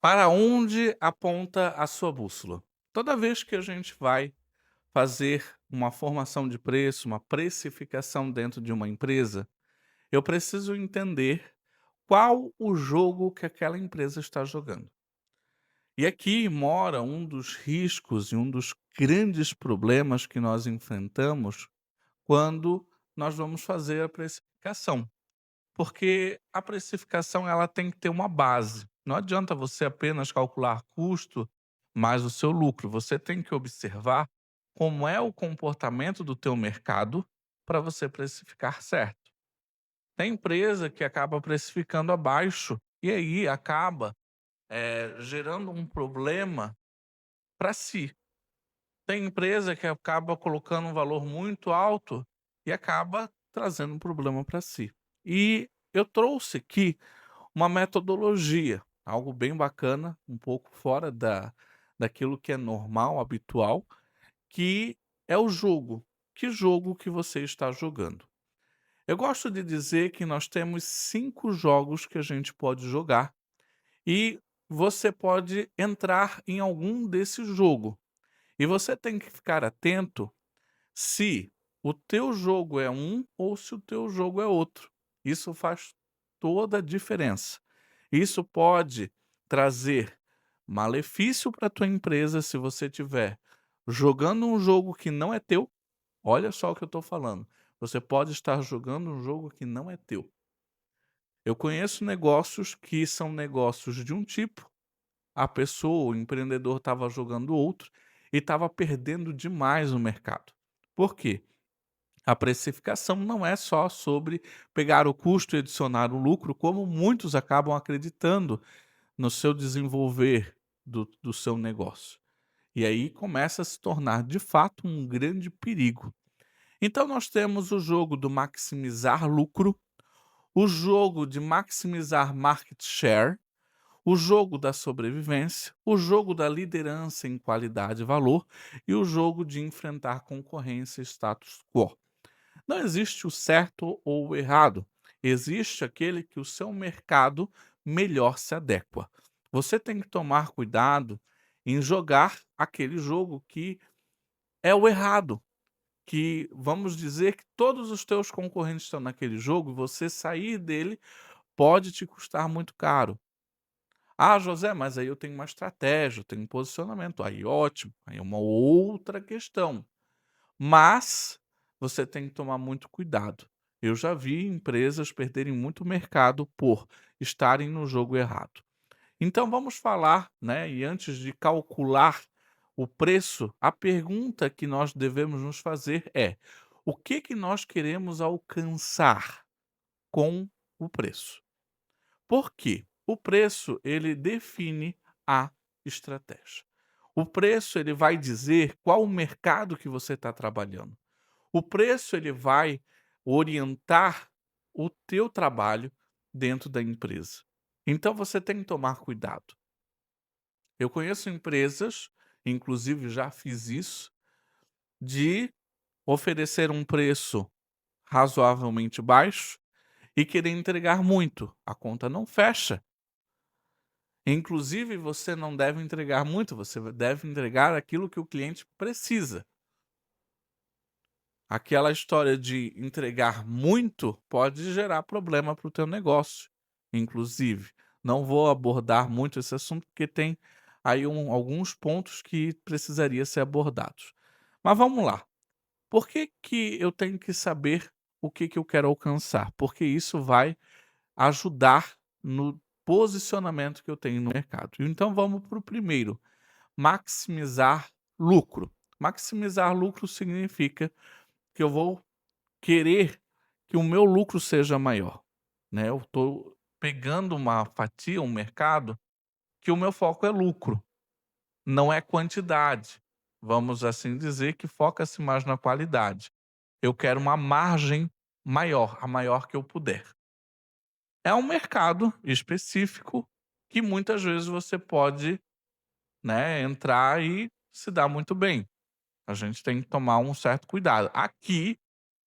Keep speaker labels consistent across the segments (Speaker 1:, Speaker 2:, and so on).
Speaker 1: Para onde aponta a sua bússola? Toda vez que a gente vai fazer uma formação de preço, uma precificação dentro de uma empresa, eu preciso entender qual o jogo que aquela empresa está jogando. E aqui mora um dos riscos e um dos grandes problemas que nós enfrentamos quando nós vamos fazer a precificação. Porque a precificação ela tem que ter uma base. Não adianta você apenas calcular custo mais o seu lucro. Você tem que observar como é o comportamento do teu mercado para você precificar certo. Tem empresa que acaba precificando abaixo e aí acaba gerando um problema para si. Tem empresa que acaba colocando um valor muito alto e acaba trazendo um problema para si. E eu trouxe aqui uma metodologia, algo bem bacana, um pouco fora daquilo que é normal, habitual, que é o jogo. Que jogo que você está jogando? Eu gosto de dizer que nós temos 5 jogos que a gente pode jogar e você pode entrar em algum desse jogo. E você tem que ficar atento se o teu jogo é um ou se o teu jogo é outro. Isso faz toda a diferença. Isso pode trazer malefício para a tua empresa se você tiver jogando um jogo que não é teu. Olha só o que eu estou falando. Você pode estar jogando um jogo que não é teu. Eu conheço negócios que são negócios de um tipo, a pessoa, o empreendedor estava jogando outro e estava perdendo demais o mercado. Por quê? A precificação não é só sobre pegar o custo e adicionar o lucro, como muitos acabam acreditando no seu desenvolver do seu negócio. E aí começa a se tornar de fato um grande perigo. Então nós temos o jogo do maximizar lucro, o jogo de maximizar market share, o jogo da sobrevivência, o jogo da liderança em qualidade e valor e o jogo de enfrentar concorrência e status quo. Não existe o certo ou o errado, existe aquele que o seu mercado melhor se adequa. Você tem que tomar cuidado em jogar aquele jogo que é o errado, que vamos dizer que todos os teus concorrentes estão naquele jogo, e você sair dele pode te custar muito caro. Ah, José, mas aí eu tenho uma estratégia, eu tenho um posicionamento. Aí ótimo, aí é uma outra questão. Mas você tem que tomar muito cuidado. Eu já vi empresas perderem muito mercado por estarem no jogo errado. Então vamos falar, né? E antes de calcular o preço, a pergunta que nós devemos nos fazer é: o que que nós queremos alcançar com o preço? Por quê? O preço ele define a estratégia. O preço ele vai dizer qual o mercado que você está trabalhando. O preço ele vai orientar o teu trabalho dentro da empresa. Então você tem que tomar cuidado. Eu conheço empresas, inclusive já fiz isso, de oferecer um preço razoavelmente baixo e querer entregar muito. A conta não fecha. Inclusive, você não deve entregar muito, você deve entregar aquilo que o cliente precisa. Aquela história de entregar muito pode gerar problema para o teu negócio, inclusive. Não vou abordar muito esse assunto, porque tem aí alguns pontos que precisaria ser abordados. Mas vamos lá. Por que que eu tenho que saber o que que eu quero alcançar? Porque isso vai ajudar no posicionamento que eu tenho no mercado. Então vamos para o primeiro, maximizar lucro. Maximizar lucro significa que eu vou querer que o meu lucro seja maior, né. Eu estou pegando uma fatia, um mercado, que o meu foco é lucro, não é quantidade. Vamos assim dizer que foca-se mais na qualidade. Eu quero uma margem maior, a maior que eu puder. É um mercado específico que muitas vezes você pode, né, entrar e se dar muito bem. A gente tem que tomar um certo cuidado. Aqui,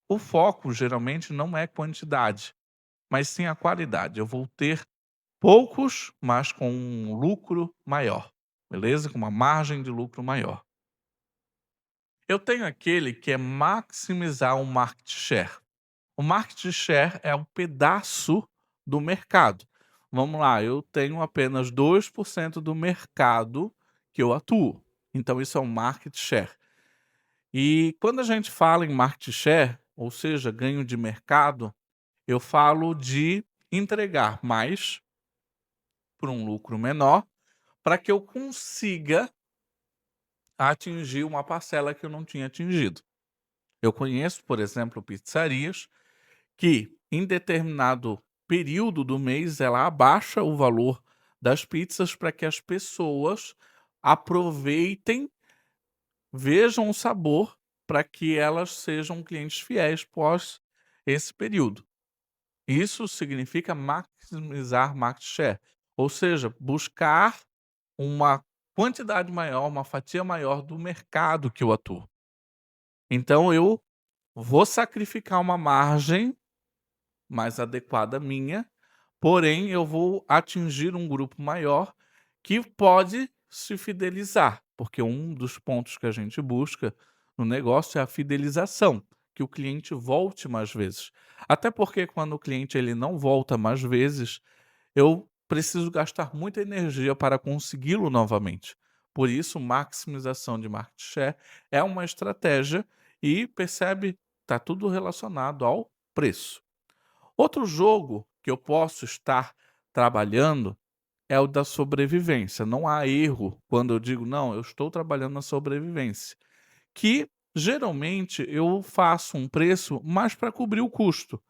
Speaker 1: o foco geralmente não é quantidade, mas sim a qualidade. Eu vou ter poucos, mas com um lucro maior, beleza? Com uma margem de lucro maior. Eu tenho aquele que é maximizar o market share. O market share é um pedaço do mercado. Vamos lá, eu tenho apenas 2% do mercado que eu atuo. Então isso é um market share. E quando a gente fala em market share, ou seja, ganho de mercado, eu falo de entregar mais por um lucro menor, para que eu consiga atingir uma parcela que eu não tinha atingido. Eu conheço, por exemplo, pizzarias que em determinado período do mês ela abaixa o valor das pizzas para que as pessoas aproveitem, vejam o sabor, para que elas sejam clientes fiéis pós esse período. Isso significa maximizar market share, ou seja, buscar uma quantidade maior, uma fatia maior do mercado que eu atuo. Então eu vou sacrificar uma margem mais adequada minha, porém eu vou atingir um grupo maior que pode se fidelizar, porque um dos pontos que a gente busca no negócio é a fidelização, que o cliente volte mais vezes. Até porque quando o cliente ele não volta mais vezes, eu preciso gastar muita energia para consegui-lo novamente. Por isso, maximização de market share é uma estratégia e percebe, está tudo relacionado ao preço. Outro jogo que eu posso estar trabalhando é o da sobrevivência. Não há erro quando eu digo, não, eu estou trabalhando na sobrevivência. Que geralmente eu faço um preço mais para cobrir o custo.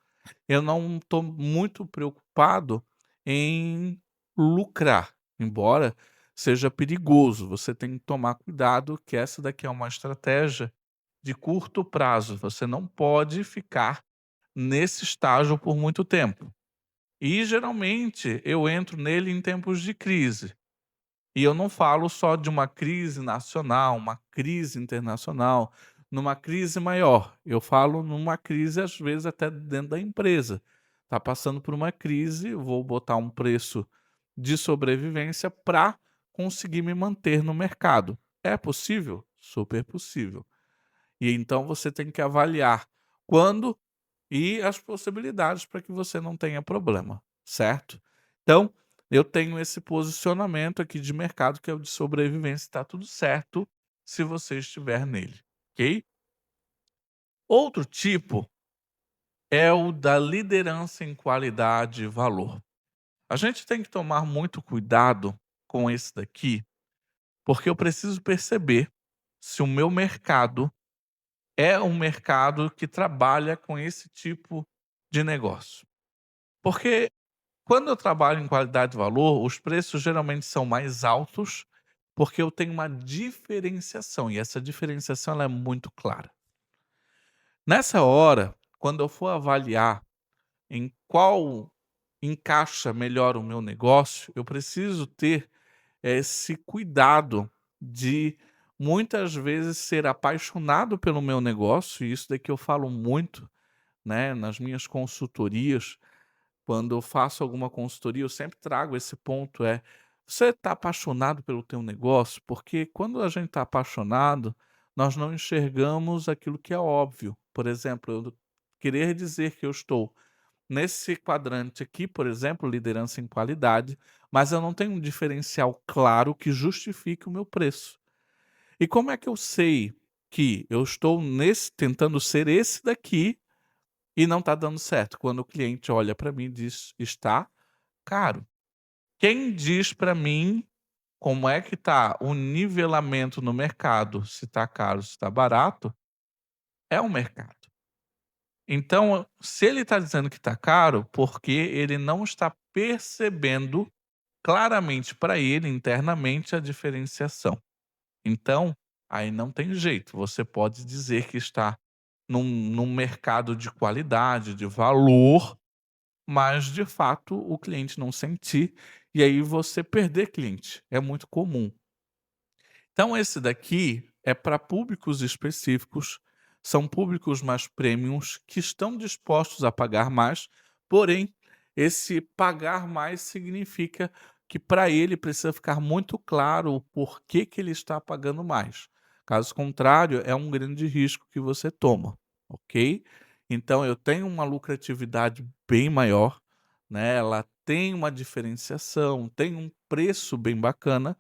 Speaker 1: Eu não estou muito preocupado em lucrar, embora seja perigoso. Você tem que tomar cuidado que essa daqui é uma estratégia de curto prazo. Você não pode ficar nesse estágio por muito tempo. E geralmente eu entro nele em tempos de crise. E eu não falo só de uma crise nacional, uma crise internacional, numa crise maior. Eu falo numa crise, às vezes, até dentro da empresa. Está passando por uma crise, vou botar um preço de sobrevivência para conseguir me manter no mercado. É possível? Super possível. E então você tem que avaliar quando e as possibilidades para que você não tenha problema, certo? Então, eu tenho esse posicionamento aqui de mercado que é o de sobrevivência, está tudo certo se você estiver nele, ok? Outro tipo é o da liderança em qualidade e valor. A gente tem que tomar muito cuidado com esse daqui, porque eu preciso perceber se o meu mercado é um mercado que trabalha com esse tipo de negócio. Porque quando eu trabalho em qualidade e valor, os preços geralmente são mais altos, porque eu tenho uma diferenciação, e essa diferenciação ela é muito clara. Nessa hora, quando eu for avaliar em qual encaixa melhor o meu negócio, eu preciso ter esse cuidado de muitas vezes ser apaixonado pelo meu negócio, e isso daqui eu falo muito, né, nas minhas consultorias. Quando eu faço alguma consultoria, eu sempre trago esse ponto, você está apaixonado pelo teu negócio? Porque quando a gente está apaixonado, nós não enxergamos aquilo que é óbvio. Por exemplo, eu querer dizer que eu estou nesse quadrante aqui, por exemplo, liderança em qualidade, mas eu não tenho um diferencial claro que justifique o meu preço. E como é que eu sei que eu estou nesse tentando ser esse daqui e não está dando certo? Quando o cliente olha para mim e diz: "Está caro". Quem diz para mim como é que tá o nivelamento no mercado, se está caro, se está barato, é o mercado. Então, se ele está dizendo que está caro, porque ele não está percebendo claramente para ele, internamente, a diferenciação. Então, aí não tem jeito, você pode dizer que está num mercado de qualidade, de valor, mas de fato o cliente não sentir, e aí você perder cliente, é muito comum. Então esse daqui é para públicos específicos, são públicos mais premiums que estão dispostos a pagar mais, porém esse pagar mais significa que para ele precisa ficar muito claro o porquê que ele está pagando mais. Caso contrário, é um grande risco que você toma, ok? Então eu tenho uma lucratividade bem maior, né? Ela tem uma diferenciação, tem um preço bem bacana,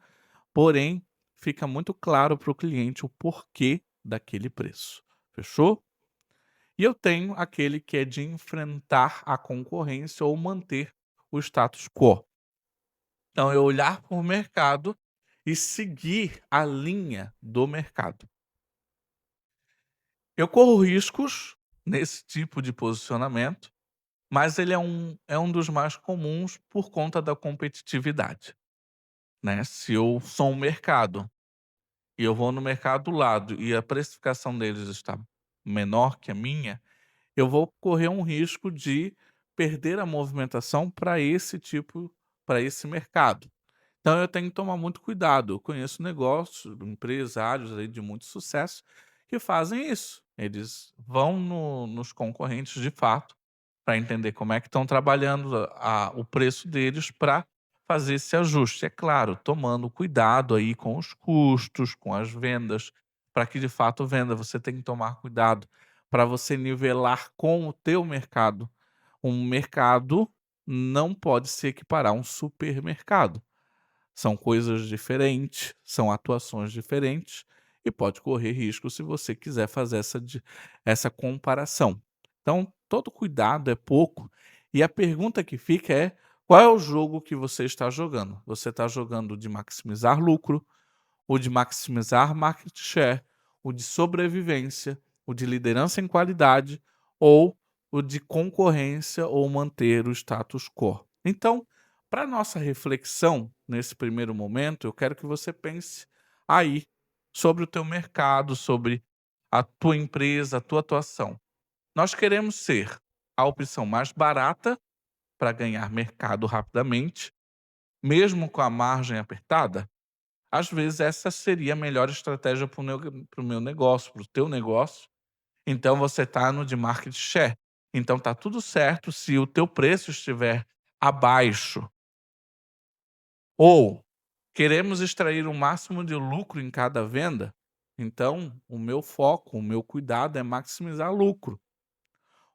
Speaker 1: porém fica muito claro para o cliente o porquê daquele preço. Fechou? E eu tenho aquele que é de enfrentar a concorrência ou manter o status quo. Então, é olhar para o mercado e seguir a linha do mercado. Eu corro riscos nesse tipo de posicionamento, mas ele é um dos mais comuns por conta da competitividade, né? Se eu sou um mercado e eu vou no mercado do lado e a precificação deles está menor que a minha, eu vou correr um risco de perder a movimentação para esse mercado. Então eu tenho que tomar muito cuidado. Eu conheço negócios, empresários aí de muito sucesso que fazem isso. Eles vão nos concorrentes de fato para entender como é que estão trabalhando o preço deles para fazer esse ajuste. É claro, tomando cuidado aí com os custos, com as vendas, para que de fato venda. Você tem que tomar cuidado para você nivelar com o teu mercado. Um mercado não pode se equiparar a um supermercado. São coisas diferentes, são atuações diferentes e pode correr risco se você quiser fazer essa comparação. Então, todo cuidado é pouco. E a pergunta que fica é: qual é o jogo que você está jogando? Você está jogando de maximizar lucro, o de maximizar market share, o de sobrevivência, o de liderança em qualidade ou o de concorrência ou manter o status quo. Então, para nossa reflexão nesse primeiro momento, eu quero que você pense aí sobre o teu mercado, sobre a tua empresa, a tua atuação. Nós queremos ser a opção mais barata para ganhar mercado rapidamente, mesmo com a margem apertada? Às vezes essa seria a melhor estratégia para o meu negócio, para o teu negócio. Então você está no de market share. Então tá tudo certo se o teu preço estiver abaixo. Ou queremos extrair o máximo de lucro em cada venda, então o meu foco, o meu cuidado é maximizar lucro.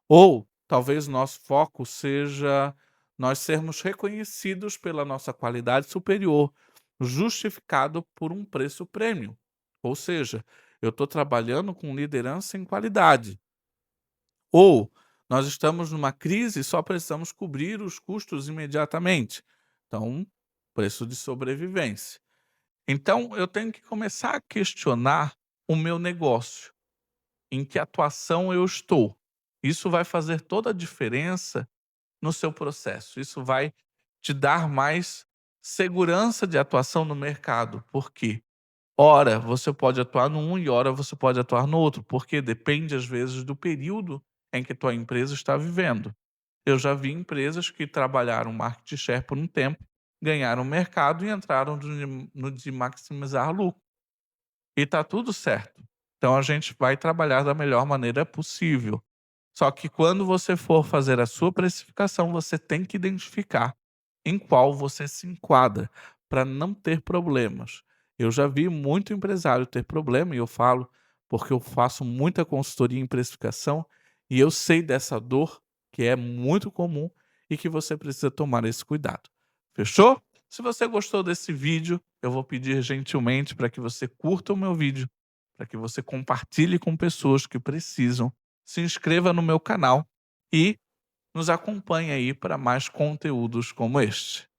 Speaker 1: Ou talvez nosso foco seja nós sermos reconhecidos pela nossa qualidade superior, justificado por um preço premium. Ou seja, eu estou trabalhando com liderança em qualidade. Ou nós estamos numa crise e só precisamos cobrir os custos imediatamente. Então, preço de sobrevivência. Então, eu tenho que começar a questionar o meu negócio, em que atuação eu estou. Isso vai fazer toda a diferença no seu processo. Isso vai te dar mais segurança de atuação no mercado. Por quê? Ora você pode atuar no um e ora você pode atuar no outro, porque depende às vezes do período em que tua empresa está vivendo. Eu já vi empresas que trabalharam market share por um tempo, ganharam mercado e entraram no de maximizar lucro. E tá tudo certo. Então a gente vai trabalhar da melhor maneira possível. Só que quando você for fazer a sua precificação, você tem que identificar em qual você se enquadra, para não ter problemas. Eu já vi muito empresário ter problema, e eu falo porque eu faço muita consultoria em precificação, e eu sei dessa dor que é muito comum e que você precisa tomar esse cuidado. Fechou? Se você gostou desse vídeo, eu vou pedir gentilmente para que você curta o meu vídeo, para que você compartilhe com pessoas que precisam, se inscreva no meu canal e nos acompanhe aí para mais conteúdos como este.